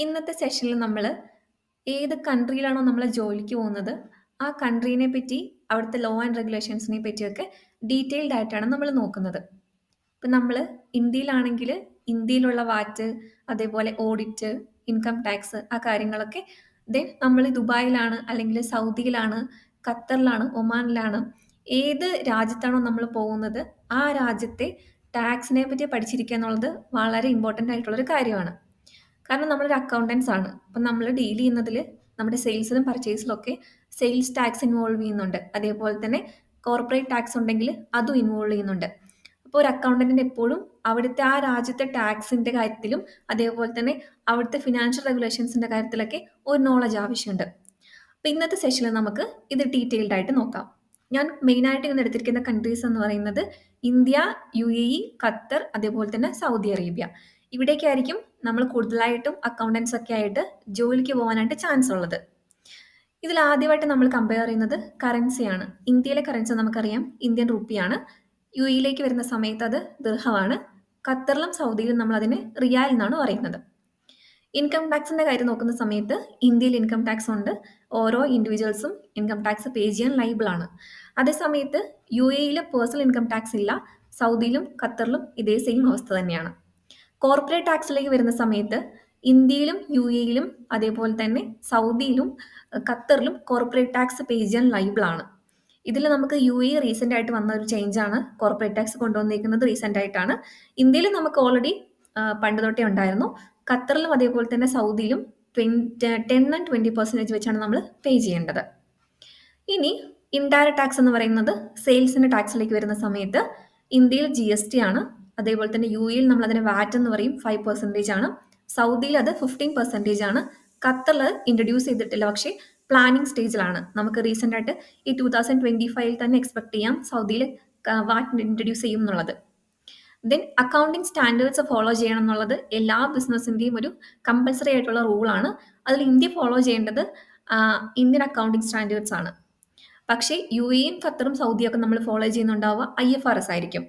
ഇന്നത്തെ സെഷനിൽ നമ്മൾ ഏത് കൺട്രിയിലാണോ നമ്മൾ ജോലിക്ക് പോകുന്നത് ആ കൺട്രീനെ പറ്റി അവിടുത്തെ ലോ ആൻഡ് റെഗുലേഷൻസിനെ പറ്റിയൊക്കെ ഡീറ്റെയിൽഡ് ആയിട്ടാണ് നമ്മൾ നോക്കുന്നത്. ഇപ്പം നമ്മൾ ഇന്ത്യയിലാണെങ്കിൽ ഇന്ത്യയിലുള്ള വാറ്റ്, അതേപോലെ ഓഡിറ്റ്, ഇൻകം ടാക്സ്, ആ കാര്യങ്ങളൊക്കെ ദെൻ നമ്മൾ ദുബായിലാണ് അല്ലെങ്കിൽ സൗദിയിലാണ്, ഖത്തറിലാണ്, ഒമാനിലാണ്, ഏത് രാജ്യത്താണോ നമ്മൾ പോകുന്നത് ആ രാജ്യത്തെ ടാക്സിനെ പറ്റി പഠിച്ചിരിക്കുക എന്നുള്ളത് വളരെ ഇമ്പോർട്ടൻ്റ് ആയിട്ടുള്ളൊരു കാര്യമാണ്. കാരണം നമ്മളൊരു അക്കൗണ്ടൻസ് ആണ്. അപ്പം നമ്മൾ ഡീൽ ചെയ്യുന്നതിൽ നമ്മുടെ സെയിൽസിലും പർച്ചേസിലും ഒക്കെ സെയിൽസ് ടാക്സ് ഇൻവോൾവ് ചെയ്യുന്നുണ്ട്. അതേപോലെ തന്നെ കോർപ്പറേറ്റ് ടാക്സ് ഉണ്ടെങ്കിൽ അതും ഇൻവോൾവ് ചെയ്യുന്നുണ്ട്. അപ്പോൾ ഒരു അക്കൗണ്ടന്റിന് എപ്പോഴും അവിടുത്തെ ആ രാജ്യത്തെ ടാക്സിന്റെ കാര്യത്തിലും അതേപോലെ തന്നെ അവിടുത്തെ ഫിനാൻഷ്യൽ റെഗുലേഷൻസിന്റെ കാര്യത്തിലൊക്കെ ഒരു നോളജ് ആവശ്യമുണ്ട്. അപ്പോൾ ഇന്നത്തെ സെഷനിൽ നമുക്ക് ഇത് ഡീറ്റെയിൽഡ് ആയിട്ട് നോക്കാം. ഞാൻ മെയിനായിട്ട് ഇന്ന് എടുത്തിരിക്കുന്ന കൺട്രീസ് എന്ന് പറയുന്നത് ഇന്ത്യ, UAE, ഖത്തർ, അതേപോലെ തന്നെ സൗദി അറേബ്യ. ഇവിടേക്കായിരിക്കും നമ്മൾ കൂടുതലായിട്ടും അക്കൗണ്ടൻസ് ഒക്കെ ആയിട്ട് ജോലിക്ക് പോകാനായിട്ട് ചാൻസ് ഉള്ളത്. ഇതിൽ ആദ്യമായിട്ട് നമ്മൾ കമ്പയർ ചെയ്യുന്നത് കറൻസിയാണ്. ഇന്ത്യയിലെ കറൻസി നമുക്കറിയാം ഇന്ത്യൻ റുപ്പിയാണ്. UAEയിലേക്ക് വരുന്ന സമയത്ത് അത് ദിർഹമാണ്. ഖത്തറിലും സൗദിയിലും നമ്മൾ അതിനെ റിയാൽ എന്നാണ് പറയുന്നത്. ഇൻകം ടാക്സിന്റെ കാര്യം നോക്കുന്ന സമയത്ത് ഇന്ത്യയിൽ ഇൻകം ടാക്സ് ഉണ്ട്. ഓരോ ഇൻഡിവിജ്വൽസും ഇൻകം ടാക്സ് പേ ചെയ്യാൻ ലൈബിൾ ആണ്. അതേസമയത്ത് UAEയിൽ പേഴ്സണൽ ഇൻകം ടാക്സ് ഇല്ല. സൗദിയിലും ഖത്തറിലും ഇതേ സെയിം അവസ്ഥ തന്നെയാണ്. കോർപ്പറേറ്റ് ടാക്സിലേക്ക് വരുന്ന സമയത്ത് ഇന്ത്യയിലും UAEയിലും അതേപോലെ തന്നെ സൗദിയിലും ഖത്തറിലും കോർപ്പറേറ്റ് ടാക്സ് പേ ചെയ്യാൻ ലൈബിൾ ആണ്. ഇതിൽ നമുക്ക് UAE റീസെന്റ് ആയിട്ട് വന്ന ഒരു ചേഞ്ച് ആണ്. കോർപ്പറേറ്റ് ടാക്സ് കൊണ്ടുവന്നിരിക്കുന്നത് റീസെന്റ് ആയിട്ടാണ്. ഇന്ത്യയിൽ നമുക്ക് ഓൾറെഡി പണ്ട് തൊട്ടേ ഉണ്ടായിരുന്നു. ഖത്തറിലും അതേപോലെ തന്നെ സൗദിയിലും 10 and 20% വെച്ചാണ് നമ്മൾ പേ ചെയ്യേണ്ടത്. ഇനി ഇൻഡയറക്റ്റ് ടാക്സ് എന്ന് പറയുന്നത് സെയിൽസിന്റെ ടാക്സിലേക്ക് വരുന്ന സമയത്ത് ഇന്ത്യയിൽ GST ആണ്. അതേപോലെ തന്നെ UAEയിൽ നമ്മൾ അതിനെ വാറ്റ് എന്ന് പറയും, 5% ആണ്. സൗദിയിൽ അത് 15% ആണ്. ഖത്തറിൽ ഇൻട്രൊഡ്യൂസ് ചെയ്തിട്ടില്ല, പക്ഷേ പ്ലാനിങ് സ്റ്റേജിലാണ്. നമുക്ക് റീസെന്റ് ആയിട്ട് ഈ 2025 തന്നെ എക്സ്പെക്ട് ചെയ്യാം സൗദിയിൽ വാറ്റ് ഇൻട്രൊഡ്യൂസ് ചെയ്യും എന്നുള്ളത്. ദെൻ അക്കൗണ്ടിങ് സ്റ്റാൻഡേർഡ്സ് ഫോളോ ചെയ്യണം എന്നുള്ളത് എല്ലാ ബിസിനസ്സിന്റെയും ഒരു കമ്പൽസറി ആയിട്ടുള്ള റൂളാണ്. അതിൽ ഇന്ത്യ ഫോളോ ചെയ്യേണ്ടത് ഇന്ത്യൻ അക്കൗണ്ടിങ് സ്റ്റാൻഡേർഡ്സ് ആണ്. പക്ഷേ UAEയും ഖത്തറും സൗദിയൊക്കെ നമ്മൾ ഫോളോ ചെയ്യുന്നുണ്ടാവുക IFRS ആയിരിക്കും.